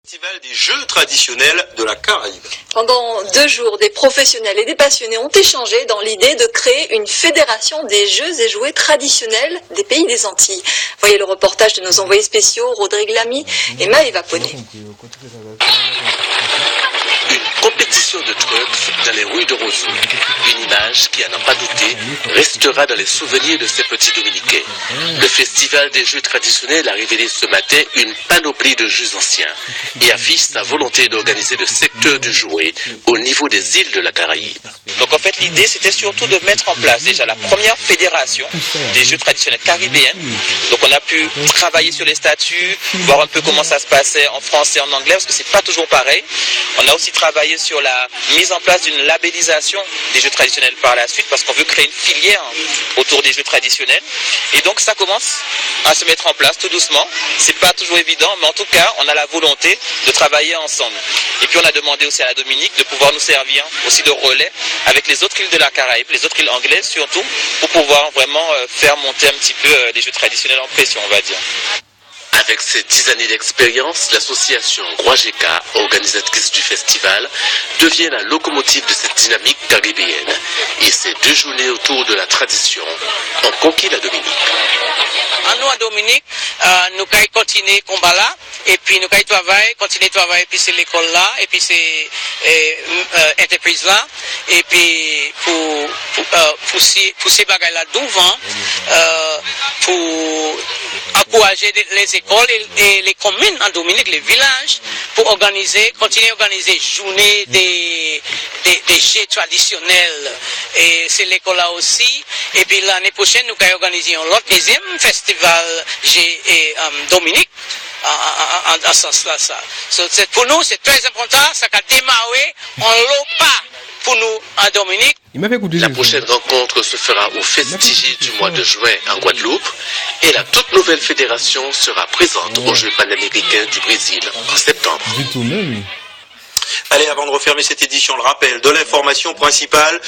Festival des Jeux traditionnels de la Caraïbe. Pendant 2 jours, des professionnels et des passionnés ont échangé dans l'idée de créer une fédération des jeux et jouets traditionnels des pays des Antilles. Voyez le reportage de nos envoyés spéciaux Rodrigue Lamy et Maëva Poné. Une compétition de trucs dans les rues de Roseau. Une image qui, à n'en pas douter, restera dans les souvenirs de ces petits Dominicains. Le Festival des Jeux traditionnels a révélé ce matin une panoplie de jeux anciens et affiche sa volonté d'organiser le secteur du jouet au niveau des îles de la Caraïbe. Donc en fait l'idée c'était surtout de mettre en place déjà la première fédération des jeux traditionnels caribéens. Donc on a pu travailler sur les statuts, voir un peu comment ça se passait en français et en anglais parce que c'est pas toujours pareil. On a aussi travaillé sur la mise en place d'une labellisation des jeux traditionnels par la suite parce qu'on veut créer une filière autour des jeux traditionnels. Et donc ça commence à se mettre en place tout doucement. C'est pas toujours évident, mais en tout cas on a la volonté de travailler ensemble. Et puis on a demandé aussi à la Dominique de pouvoir nous servir aussi de relais avec les autres îles de la Caraïbe, les autres îles anglaises surtout, pour pouvoir vraiment faire monter un petit peu les jeux traditionnels en pression, on va dire. Avec ses 10 années d'expérience, l'association Guajeka, organisatrice du festival, devient la locomotive de cette dynamique caribéenne. Et ces 2 journées autour de la tradition ont conquis la Dominique. Nous, à Dominique, nous allons continuer le combat là, et puis nous allons continuer à travailler, puis c'est l'école là, et puis c'est l'entreprise là, et puis pour ces bagages là devant, pour encourager les écoles et les communes en Dominique, les villages, pour continuer à organiser journée des jeux traditionnels. Et c'est l'école là aussi. Et puis l'année prochaine, nous allons organiser un autre deuxième festival Dominique. En ce sens-là, ça. Pour nous, c'est très important. Ça a démarré en l'OPA pour nous en Dominique. La prochaine rencontre se fera au Festigi du mois de juin en Guadeloupe et la toute nouvelle fédération sera présente aux Jeux panaméricains du Brésil en septembre. Allez, avant de refermer cette édition, le rappel de l'information principale.